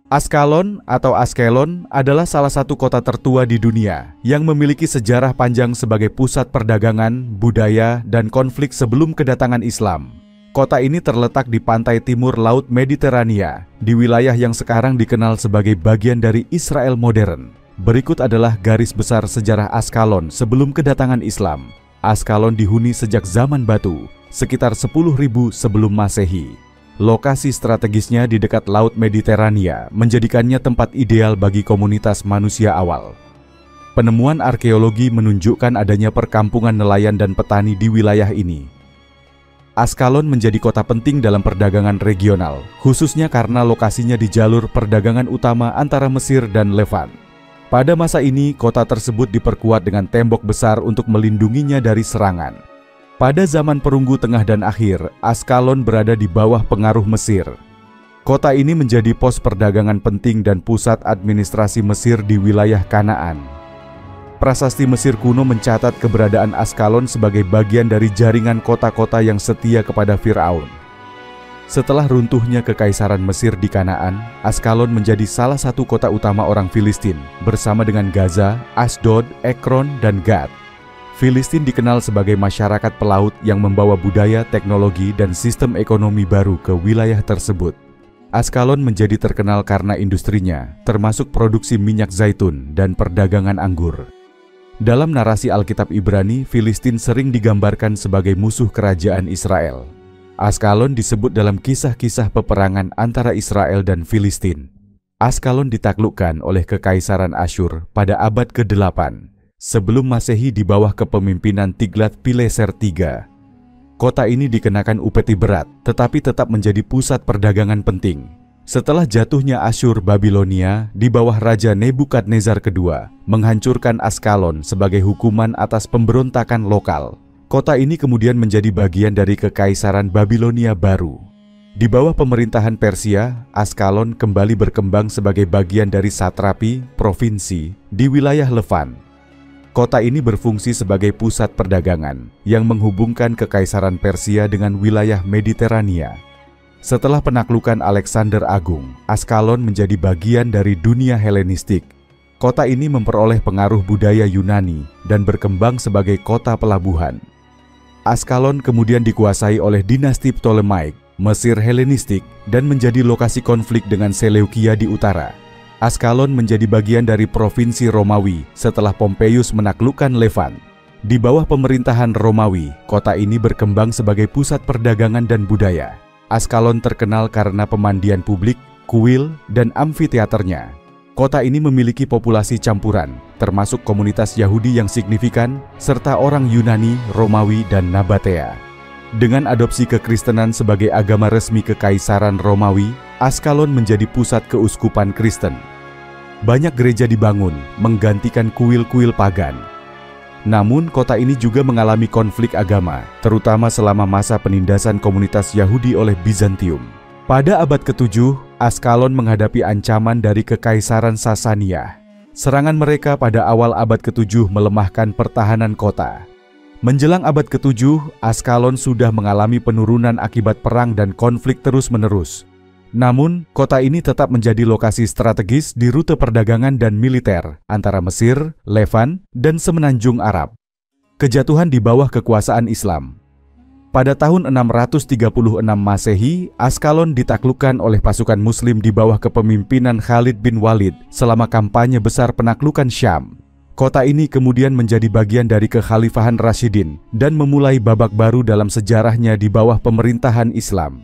Askalon atau Askelon adalah salah satu kota tertua di dunia yang memiliki sejarah panjang sebagai pusat perdagangan, budaya, dan konflik sebelum kedatangan Islam. Kota ini terletak di pantai timur Laut Mediterania, di wilayah yang sekarang dikenal sebagai bagian dari Israel modern. Berikut adalah garis besar sejarah Askalon sebelum kedatangan Islam. Askalon dihuni sejak zaman batu, sekitar 10.000 sebelum Masehi. Lokasi strategisnya di dekat Laut Mediterania menjadikannya tempat ideal bagi komunitas manusia awal. Penemuan arkeologi menunjukkan adanya perkampungan nelayan dan petani di wilayah ini. Askalon menjadi kota penting dalam perdagangan regional, khususnya karena lokasinya di jalur perdagangan utama antara Mesir dan Levan. Pada masa ini, kota tersebut diperkuat dengan tembok besar untuk melindunginya dari serangan. Pada zaman Perunggu Tengah dan Akhir, Askalon berada di bawah pengaruh Mesir. Kota ini menjadi pos perdagangan penting dan pusat administrasi Mesir di wilayah Kanaan. Prasasti Mesir kuno mencatat keberadaan Askalon sebagai bagian dari jaringan kota-kota yang setia kepada Firaun. Setelah runtuhnya kekaisaran Mesir di Kanaan, Askalon menjadi salah satu kota utama orang Filistin, bersama dengan Gaza, Asdod, Ekron, dan Gad. Filistin dikenal sebagai masyarakat pelaut yang membawa budaya, teknologi, dan sistem ekonomi baru ke wilayah tersebut. Askalon menjadi terkenal karena industrinya, termasuk produksi minyak zaitun dan perdagangan anggur. Dalam narasi Alkitab Ibrani, Filistin sering digambarkan sebagai musuh kerajaan Israel. Askalon disebut dalam kisah-kisah peperangan antara Israel dan Filistin. Askalon ditaklukkan oleh Kekaisaran Asyur pada abad ke-8. Sebelum Masehi di bawah kepemimpinan Tiglat-Pileser III. Kota ini dikenakan upeti berat, tetapi tetap menjadi pusat perdagangan penting. Setelah jatuhnya Asyur Babilonia di bawah Raja Nebukadnezar II, menghancurkan Askalon sebagai hukuman atas pemberontakan lokal. Kota ini kemudian menjadi bagian dari Kekaisaran Babilonia baru. Di bawah pemerintahan Persia, Askalon kembali berkembang sebagai bagian dari satrapi, provinsi, di wilayah Levan. Kota ini berfungsi sebagai pusat perdagangan yang menghubungkan Kekaisaran Persia dengan wilayah Mediterania. Setelah penaklukan Alexander Agung, Askalon menjadi bagian dari dunia Helenistik. Kota ini memperoleh pengaruh budaya Yunani dan berkembang sebagai kota pelabuhan. Askalon kemudian dikuasai oleh dinasti Ptolemaik, Mesir Helenistik, dan menjadi lokasi konflik dengan Seleukia di utara. Askalon menjadi bagian dari provinsi Romawi setelah Pompeius menaklukkan Levan. Di bawah pemerintahan Romawi, kota ini berkembang sebagai pusat perdagangan dan budaya. Askalon terkenal karena pemandian publik, kuil, dan amfiteaternya. Kota ini memiliki populasi campuran, termasuk komunitas Yahudi yang signifikan, serta orang Yunani, Romawi, dan Nabatea. Dengan adopsi kekristenan sebagai agama resmi Kekaisaran Romawi, Askalon menjadi pusat keuskupan Kristen. Banyak gereja dibangun, menggantikan kuil-kuil pagan. Namun, kota ini juga mengalami konflik agama, terutama selama masa penindasan komunitas Yahudi oleh Bizantium. Pada abad ke-7, Askalon menghadapi ancaman dari Kekaisaran Sasania. Serangan mereka pada awal abad ke-7 melemahkan pertahanan kota. Menjelang abad ke-7, Askalon sudah mengalami penurunan akibat perang dan konflik terus-menerus. Namun, kota ini tetap menjadi lokasi strategis di rute perdagangan dan militer antara Mesir, Levan, dan Semenanjung Arab. Kejatuhan di bawah kekuasaan Islam. Pada tahun 636 Masehi, Askalon ditaklukkan oleh pasukan Muslim di bawah kepemimpinan Khalid bin Walid selama kampanye besar penaklukan Syam. Kota ini kemudian menjadi bagian dari kekhalifahan Rashidin dan memulai babak baru dalam sejarahnya di bawah pemerintahan Islam.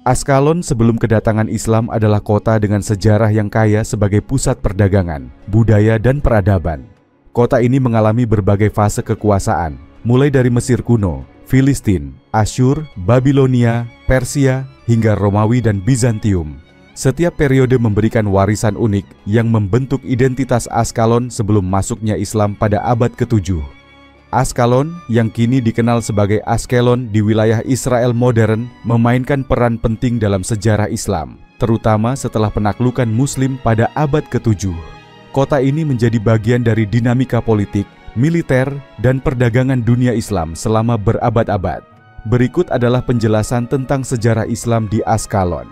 Askalon sebelum kedatangan Islam adalah kota dengan sejarah yang kaya sebagai pusat perdagangan, budaya, dan peradaban. Kota ini mengalami berbagai fase kekuasaan, mulai dari Mesir kuno, Filistin, Asyur, Babilonia, Persia, hingga Romawi dan Bizantium. Setiap periode memberikan warisan unik yang membentuk identitas Askalon sebelum masuknya Islam pada abad ke-7. Askalon, yang kini dikenal sebagai Askelon di wilayah Israel modern, memainkan peran penting dalam sejarah Islam, terutama setelah penaklukan Muslim pada abad ke-7. Kota ini menjadi bagian dari dinamika politik, militer, dan perdagangan dunia Islam selama berabad-abad. Berikut adalah penjelasan tentang sejarah Islam di Askalon.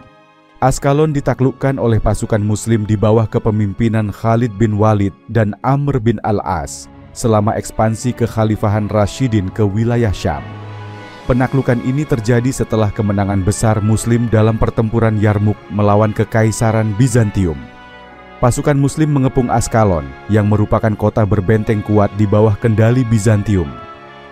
Askalon ditaklukkan oleh pasukan Muslim di bawah kepemimpinan Khalid bin Walid dan Amr bin Al-As selama ekspansi kekhalifahan Rashidin ke wilayah Syam. Penaklukan ini terjadi setelah kemenangan besar Muslim dalam pertempuran Yarmuk melawan Kekaisaran Bizantium. Pasukan Muslim mengepung Askalon yang merupakan kota berbenteng kuat di bawah kendali Bizantium.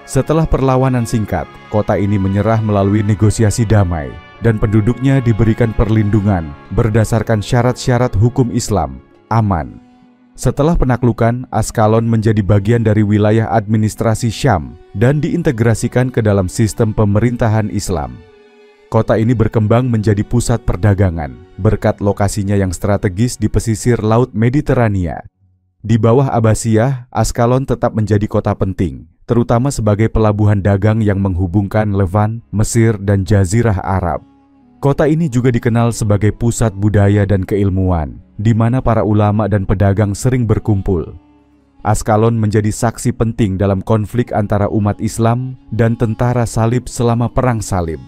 Setelah perlawanan singkat, kota ini menyerah melalui negosiasi damai dan penduduknya diberikan perlindungan berdasarkan syarat-syarat hukum Islam, aman. Setelah penaklukan, Askalon menjadi bagian dari wilayah administrasi Syam dan diintegrasikan ke dalam sistem pemerintahan Islam. Kota ini berkembang menjadi pusat perdagangan berkat lokasinya yang strategis di pesisir Laut Mediterania. Di bawah Abbasiyah, Askalon tetap menjadi kota penting, terutama sebagai pelabuhan dagang yang menghubungkan Levan, Mesir, dan Jazirah Arab. Kota ini juga dikenal sebagai pusat budaya dan keilmuan, di mana para ulama dan pedagang sering berkumpul. Askalon menjadi saksi penting dalam konflik antara umat Islam dan tentara salib selama Perang Salib.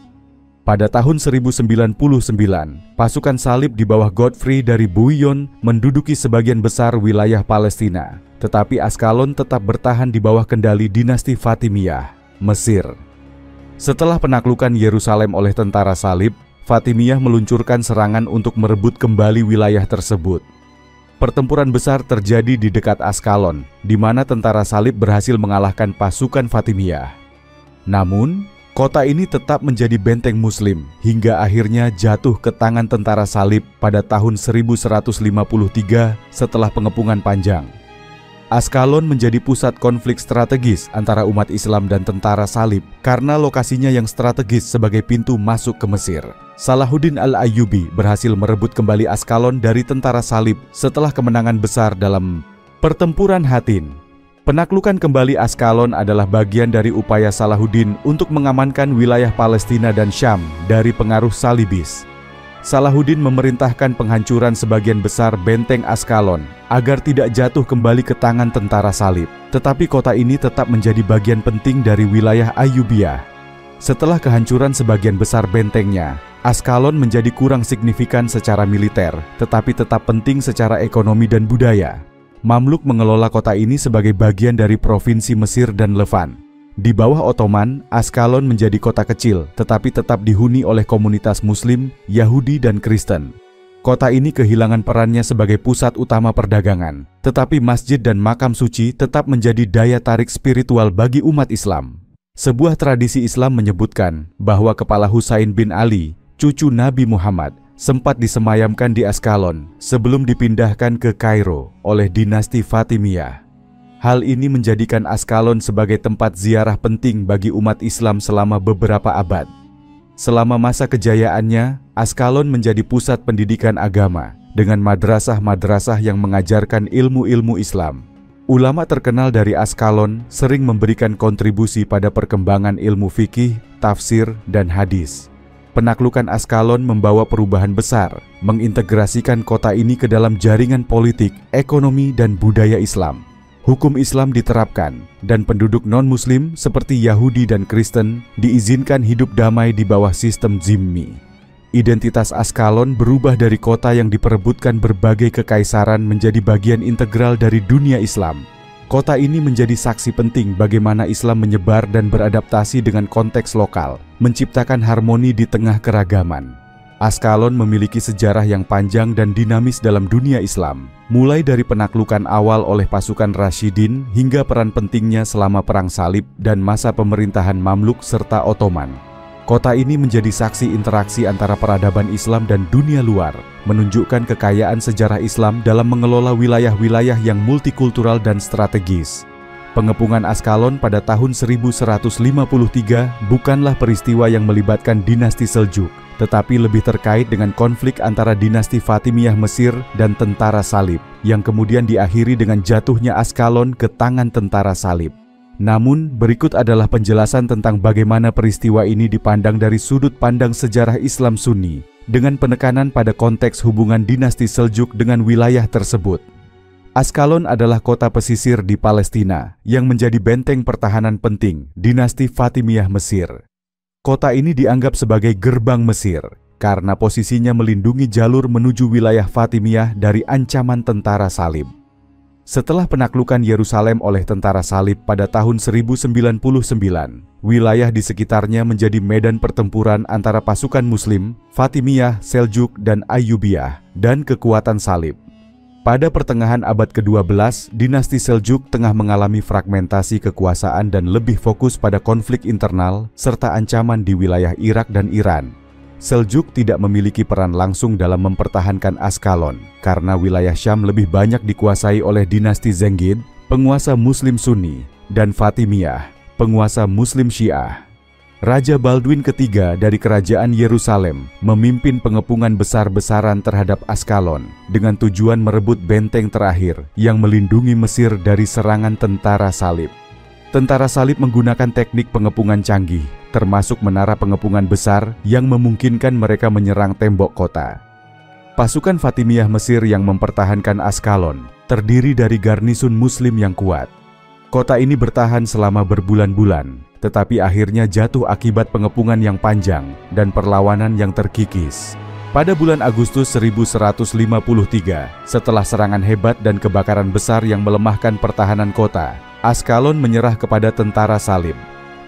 Pada tahun 1099, pasukan salib di bawah Godfrey dari Bouillon menduduki sebagian besar wilayah Palestina, tetapi Askalon tetap bertahan di bawah kendali dinasti Fatimiyah, Mesir. Setelah penaklukan Yerusalem oleh tentara salib, Fatimiyah meluncurkan serangan untuk merebut kembali wilayah tersebut. Pertempuran besar terjadi di dekat Askalon, di mana tentara salib berhasil mengalahkan pasukan Fatimiyah. Namun, kota ini tetap menjadi benteng Muslim hingga akhirnya jatuh ke tangan tentara salib pada tahun 1153 setelah pengepungan panjang. Askalon menjadi pusat konflik strategis antara umat Islam dan tentara salib karena lokasinya yang strategis sebagai pintu masuk ke Mesir. Salahuddin Al-Ayyubi berhasil merebut kembali Askalon dari tentara salib setelah kemenangan besar dalam Pertempuran Hattin. Penaklukan kembali Askalon adalah bagian dari upaya Salahuddin untuk mengamankan wilayah Palestina dan Syam dari pengaruh Salibis. Salahuddin memerintahkan penghancuran sebagian besar benteng Askalon agar tidak jatuh kembali ke tangan tentara salib. Tetapi kota ini tetap menjadi bagian penting dari wilayah Ayyubiyah. Setelah kehancuran sebagian besar bentengnya, Askalon menjadi kurang signifikan secara militer, tetapi tetap penting secara ekonomi dan budaya. Mamluk mengelola kota ini sebagai bagian dari provinsi Mesir dan Levan. Di bawah Ottoman, Askalon menjadi kota kecil, tetapi tetap dihuni oleh komunitas Muslim, Yahudi, dan Kristen. Kota ini kehilangan perannya sebagai pusat utama perdagangan, tetapi masjid dan makam suci tetap menjadi daya tarik spiritual bagi umat Islam. Sebuah tradisi Islam menyebutkan bahwa kepala Husain bin Ali, cucu Nabi Muhammad, sempat disemayamkan di Askalon sebelum dipindahkan ke Kairo oleh dinasti Fatimiyah. Hal ini menjadikan Askalon sebagai tempat ziarah penting bagi umat Islam selama beberapa abad. Selama masa kejayaannya, Askalon menjadi pusat pendidikan agama dengan madrasah-madrasah yang mengajarkan ilmu-ilmu Islam. Ulama terkenal dari Askalon sering memberikan kontribusi pada perkembangan ilmu fikih, tafsir, dan hadis. Penaklukan Askalon membawa perubahan besar, mengintegrasikan kota ini ke dalam jaringan politik, ekonomi, dan budaya Islam. Hukum Islam diterapkan, dan penduduk non-Muslim seperti Yahudi dan Kristen diizinkan hidup damai di bawah sistem zimmi. Identitas Askalon berubah dari kota yang diperebutkan berbagai kekaisaran menjadi bagian integral dari dunia Islam. Kota ini menjadi saksi penting bagaimana Islam menyebar dan beradaptasi dengan konteks lokal, menciptakan harmoni di tengah keragaman. Askalon memiliki sejarah yang panjang dan dinamis dalam dunia Islam, mulai dari penaklukan awal oleh pasukan Rashidin hingga peran pentingnya selama Perang Salib dan masa pemerintahan Mamluk serta Ottoman. Kota ini menjadi saksi interaksi antara peradaban Islam dan dunia luar, menunjukkan kekayaan sejarah Islam dalam mengelola wilayah-wilayah yang multikultural dan strategis. Pengepungan Askalon pada tahun 1153 bukanlah peristiwa yang melibatkan dinasti Seljuk, tetapi lebih terkait dengan konflik antara dinasti Fatimiyah Mesir dan tentara salib, yang kemudian diakhiri dengan jatuhnya Askalon ke tangan tentara salib. Namun, berikut adalah penjelasan tentang bagaimana peristiwa ini dipandang dari sudut pandang sejarah Islam Sunni, dengan penekanan pada konteks hubungan dinasti Seljuk dengan wilayah tersebut. Askalon adalah kota pesisir di Palestina yang menjadi benteng pertahanan penting dinasti Fatimiyah Mesir. Kota ini dianggap sebagai gerbang Mesir karena posisinya melindungi jalur menuju wilayah Fatimiyah dari ancaman tentara salib. Setelah penaklukan Yerusalem oleh tentara salib pada tahun 1099, wilayah di sekitarnya menjadi medan pertempuran antara pasukan Muslim, Fatimiyah, Seljuk, dan Ayyubiyah, dan kekuatan salib. Pada pertengahan abad ke-12, dinasti Seljuk tengah mengalami fragmentasi kekuasaan dan lebih fokus pada konflik internal serta ancaman di wilayah Irak dan Iran. Seljuk tidak memiliki peran langsung dalam mempertahankan Askalon, karena wilayah Syam lebih banyak dikuasai oleh dinasti Zengid, penguasa Muslim Sunni, dan Fatimiyah, penguasa Muslim Syiah. Raja Baldwin III dari Kerajaan Yerusalem memimpin pengepungan besar-besaran terhadap Askalon dengan tujuan merebut benteng terakhir yang melindungi Mesir dari serangan tentara salib. Tentara salib menggunakan teknik pengepungan canggih, termasuk menara pengepungan besar yang memungkinkan mereka menyerang tembok kota. Pasukan Fatimiyah Mesir yang mempertahankan Askalon terdiri dari garnisun Muslim yang kuat. Kota ini bertahan selama berbulan-bulan, tetapi akhirnya jatuh akibat pengepungan yang panjang dan perlawanan yang terkikis. Pada bulan Agustus 1153, setelah serangan hebat dan kebakaran besar yang melemahkan pertahanan kota, Askalon menyerah kepada tentara salib.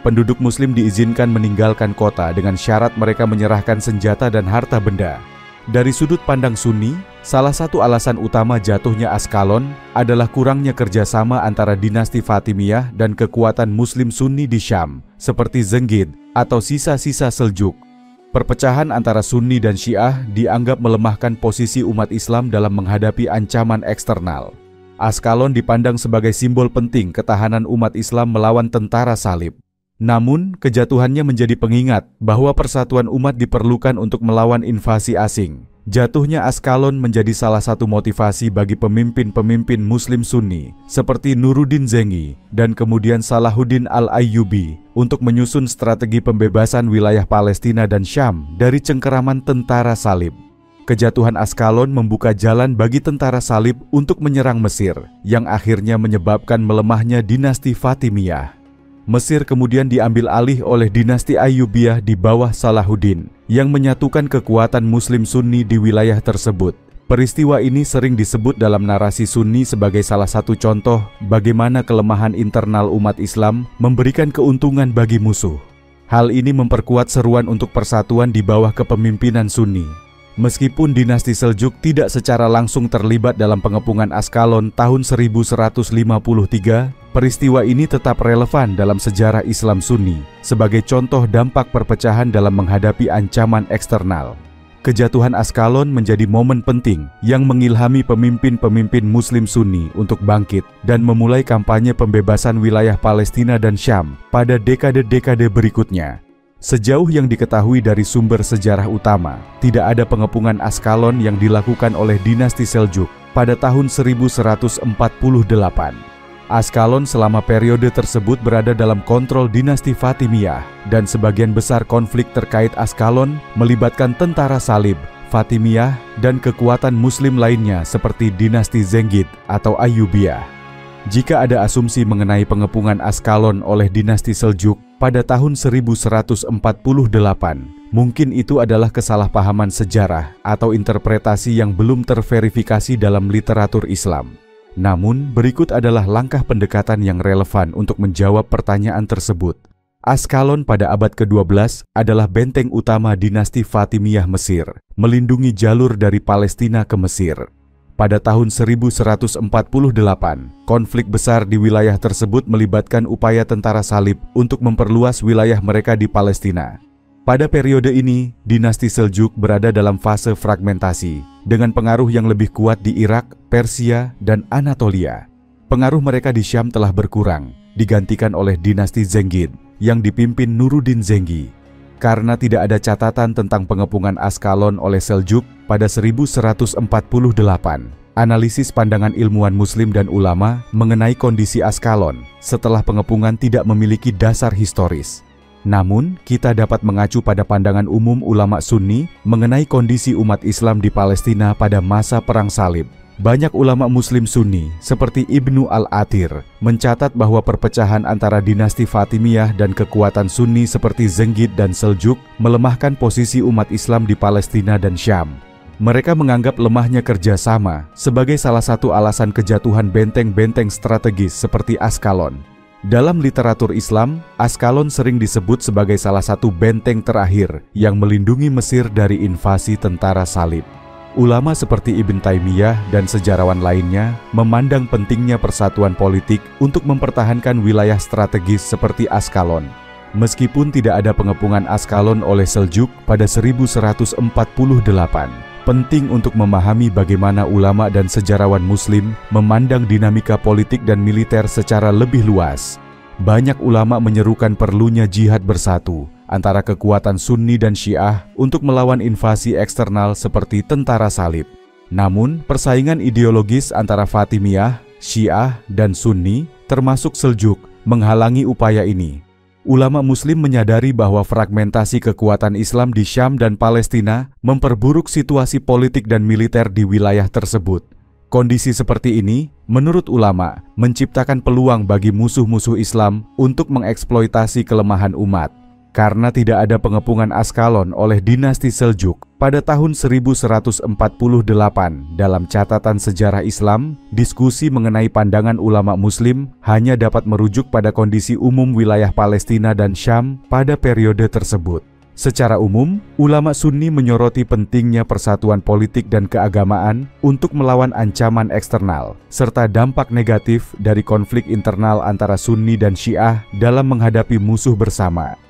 Penduduk Muslim diizinkan meninggalkan kota dengan syarat mereka menyerahkan senjata dan harta benda. Dari sudut pandang Sunni, salah satu alasan utama jatuhnya Askalon adalah kurangnya kerjasama antara dinasti Fatimiyah dan kekuatan Muslim Sunni di Syam, seperti Zengid atau sisa-sisa Seljuk. Perpecahan antara Sunni dan Syiah dianggap melemahkan posisi umat Islam dalam menghadapi ancaman eksternal. Askalon dipandang sebagai simbol penting ketahanan umat Islam melawan tentara salib. Namun, kejatuhannya menjadi pengingat bahwa persatuan umat diperlukan untuk melawan invasi asing. Jatuhnya Askalon menjadi salah satu motivasi bagi pemimpin-pemimpin Muslim Sunni seperti Nuruddin Zengi dan kemudian Salahuddin al-Ayyubi untuk menyusun strategi pembebasan wilayah Palestina dan Syam dari cengkeraman tentara salib. Kejatuhan Askalon membuka jalan bagi tentara salib untuk menyerang Mesir, yang akhirnya menyebabkan melemahnya dinasti Fatimiyah. Mesir kemudian diambil alih oleh dinasti Ayyubiyah di bawah Salahuddin, yang menyatukan kekuatan Muslim Sunni di wilayah tersebut. Peristiwa ini sering disebut dalam narasi Sunni sebagai salah satu contoh bagaimana kelemahan internal umat Islam memberikan keuntungan bagi musuh. Hal ini memperkuat seruan untuk persatuan di bawah kepemimpinan Sunni. Meskipun dinasti Seljuk tidak secara langsung terlibat dalam pengepungan Askalon tahun 1153, peristiwa ini tetap relevan dalam sejarah Islam Sunni sebagai contoh dampak perpecahan dalam menghadapi ancaman eksternal. Kejatuhan Askalon menjadi momen penting yang mengilhami pemimpin-pemimpin Muslim Sunni untuk bangkit dan memulai kampanye pembebasan wilayah Palestina dan Syam pada dekade-dekade berikutnya. Sejauh yang diketahui dari sumber sejarah utama, tidak ada pengepungan Askalon yang dilakukan oleh dinasti Seljuk pada tahun 1148. Askalon selama periode tersebut berada dalam kontrol dinasti Fatimiyah, dan sebagian besar konflik terkait Askalon melibatkan tentara salib, Fatimiyah, dan kekuatan Muslim lainnya seperti dinasti Zengid atau Ayyubiyah. Jika ada asumsi mengenai pengepungan Askalon oleh dinasti Seljuk pada tahun 1148, mungkin itu adalah kesalahpahaman sejarah atau interpretasi yang belum terverifikasi dalam literatur Islam. Namun, berikut adalah langkah pendekatan yang relevan untuk menjawab pertanyaan tersebut. Askalon pada abad ke-12 adalah benteng utama dinasti Fatimiyah Mesir, melindungi jalur dari Palestina ke Mesir. Pada tahun 1148, konflik besar di wilayah tersebut melibatkan upaya tentara salib untuk memperluas wilayah mereka di Palestina. Pada periode ini, dinasti Seljuk berada dalam fase fragmentasi, dengan pengaruh yang lebih kuat di Irak, Persia, dan Anatolia. Pengaruh mereka di Syam telah berkurang, digantikan oleh dinasti Zengid, yang dipimpin Nuruddin Zengi. Karena tidak ada catatan tentang pengepungan Askalon oleh Seljuk pada 1148, analisis pandangan ilmuwan Muslim dan ulama mengenai kondisi Askalon setelah pengepungan tidak memiliki dasar historis. Namun, kita dapat mengacu pada pandangan umum ulama Sunni mengenai kondisi umat Islam di Palestina pada masa Perang Salib, Banyak ulama Muslim Sunni seperti Ibnu Al-Athir mencatat bahwa perpecahan antara dinasti Fatimiyah dan kekuatan Sunni seperti Zenggit dan Seljuk melemahkan posisi umat Islam di Palestina dan Syam. Mereka menganggap lemahnya kerjasama sebagai salah satu alasan kejatuhan benteng-benteng strategis seperti Askalon. Dalam literatur Islam, Askalon sering disebut sebagai salah satu benteng terakhir yang melindungi Mesir dari invasi tentara Salib. Ulama seperti Ibn Taimiyah dan sejarawan lainnya memandang pentingnya persatuan politik untuk mempertahankan wilayah strategis seperti Askalon. Meskipun tidak ada pengepungan Askalon oleh Seljuk pada 1148, penting untuk memahami bagaimana ulama dan sejarawan Muslim memandang dinamika politik dan militer secara lebih luas. Banyak ulama menyerukan perlunya jihad bersatu antara kekuatan Sunni dan Syiah untuk melawan invasi eksternal seperti tentara Salib. Namun, persaingan ideologis antara Fatimiyah, Syiah, dan Sunni, termasuk Seljuk, menghalangi upaya ini. Ulama Muslim menyadari bahwa fragmentasi kekuatan Islam di Syam dan Palestina memperburuk situasi politik dan militer di wilayah tersebut. Kondisi seperti ini, menurut ulama, menciptakan peluang bagi musuh-musuh Islam untuk mengeksploitasi kelemahan umat. Karena tidak ada pengepungan Askalon oleh dinasti Seljuk pada tahun 1148 dalam catatan sejarah Islam, diskusi mengenai pandangan ulama Muslim hanya dapat merujuk pada kondisi umum wilayah Palestina dan Syam pada periode tersebut. Secara umum, ulama Sunni menyoroti pentingnya persatuan politik dan keagamaan untuk melawan ancaman eksternal, serta dampak negatif dari konflik internal antara Sunni dan Syiah dalam menghadapi musuh bersama.